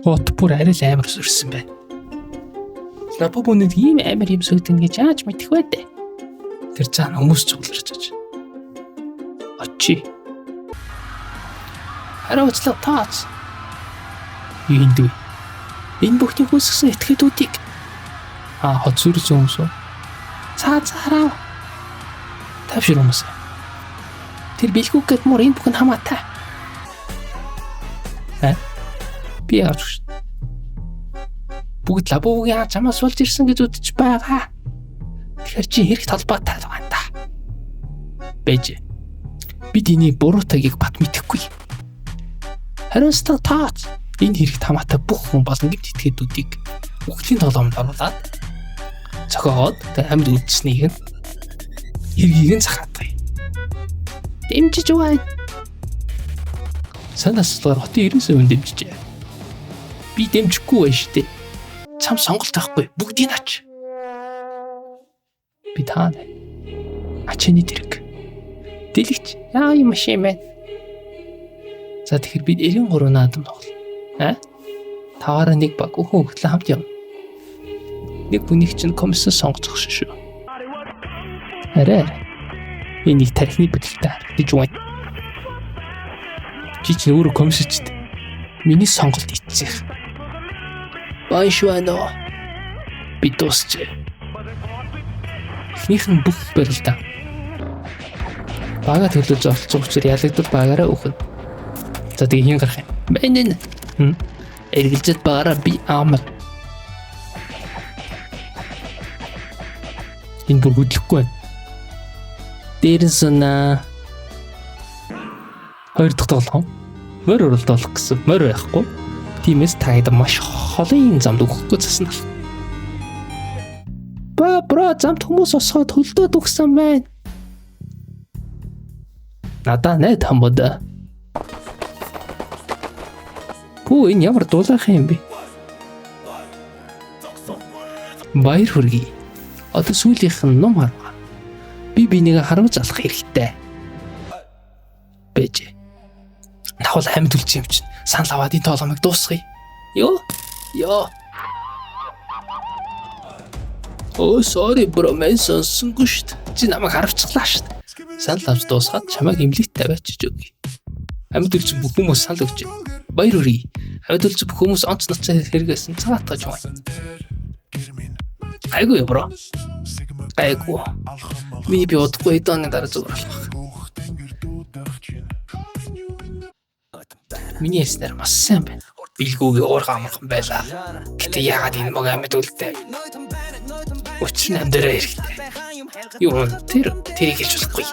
Хот бүр арай л амар өсөрсөн байна. Лапобонод ийм амар юм сүйдэн гэж яаж мэдэх вэ дээ? Тэр цаана хүмүүс цугларч байгаа. Очи. Хараачлаа таац. Энд энэ бүхний хүссэн этгээдүүдийг хот сүрж хүмүүс үү? Цаацаараа. Тавшир хүмүүс. Тэр бэлгүүгээд мөр энэ бүхэн хамаатай. Би яач шүү. Бүгд лабогийн чамаас болж ирсэн гэж үзэж байгаа. Тэгэхээр чи хэрэг толботой байна та. Бэж. Бид энийг буруутайгийг бат мэдэхгүй. Хариуцлага таац. Энэ хэрэг хамаатай бүх хүн болон гэмт этгээдүүдийг үхлийн толгомд оруулаад цохоод амьд үлдсэнийг нь хэргийг нь захаадаг. Дэмжиж байна. Санааслаар хотын 90% дэмжижээ. Би дэмжихгүй байж тээ. Чам сонголт байхгүй. Бүгдийг ач. Би таана. Ачны дэрэг. Дэлгч. Яа юм шимэ. За тэгэхээр бид 93 наадам тоглоо. Таваараа нэг баг хөөхлөө хамт юм. Нэг бүнийг чинь комиссар сонгоцох шүү. Арай. Энийг тархины бүтэлтэй харагдаж байна. Чи ч өөрөө комиссарчд. Миний сонголт ицсэх. Байшвано. Би дуусчээ. Эхнийх нь бүх барилдаа. Бага төлөж олцсон учраас ялагдвал багаараа өөхөн. За тэгээ хин гарах юм. Бэнэн. Эргэлзэж багаараа би аамал. Энэ бүр хөдлөхгүй байна. Дээрээс нь хоёр дахь тоглоом. Морь уралдуулах гэсэн морь байхгүй. Тиймээс таад маш холын замд өгөхгүй засна. Бро замд хүмүүс осгоод хөлдөөд өгсөн байна. Надаа найд хамбуда. Хөө энэ ямар дуулах юм бэ? Баяр хүргэе. Одоо сүүлийнх нь ном харгаа. Би бинийг харамж алах хэрэгтэй. Бэж. Навал амьд үлч юм чинь. Санал аваад энэ тоглоомыг дуусгая. Йоо. Sorry bro, мен сонсонгүй шүү дээ. Чи намайг харавцглаа шүү дээ. Санал авч дуусгаад чамайг имлэгт тавиачиж өгье. Амьд үлч бүх хүмүүс санал өгч. Баяр хүргэе. Амьд үлч бүх хүмүүс онц нацаа хэрэгсэн цагаатгаж байна. Айгуу бро. Айгуу. Миний би удахгүй дооны дараа зүгээр болох. Миний эснэр маш сайн байна. Билгүүгийн уурга амархан байлаа. Гэтэ яагаад энэ мог амьд үлдээ? Учир нь амдэраа хэрэгтэй. Юу тэрийг хэлж болохгүй.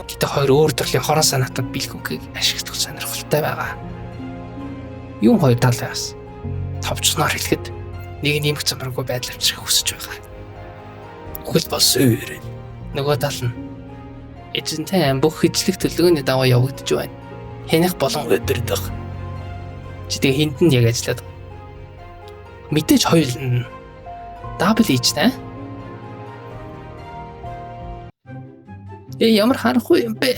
Гэтэ хоёр өөр төрлийн хорон санаатад билгүүгийг ашиглах сонирхолтой байгаа. Юу хоёр талаас товчноор хэлэхэд нэг нь нэмэх замраггүй байдал авчрах хүсэж байгаа. Үхэл болсон өөр. Нөгөө тал нь эзэнтэй бүх хэжлэх төлөвлөгөөний дагуу явагдаж байна. Хянах болон өдөрдөх. Чи тэг хинт нь яг ажиллаад. Мэдээж хоёул нь дабл хийж та. Ямар харахгүй юм бэ?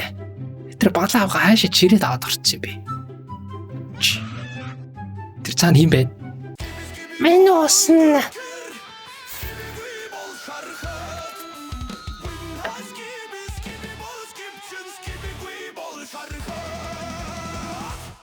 Тэр балаа авгаа хаашаа чирээд аваад орчих юм бэ? Тэр цаана юм бэ? Мен уусна.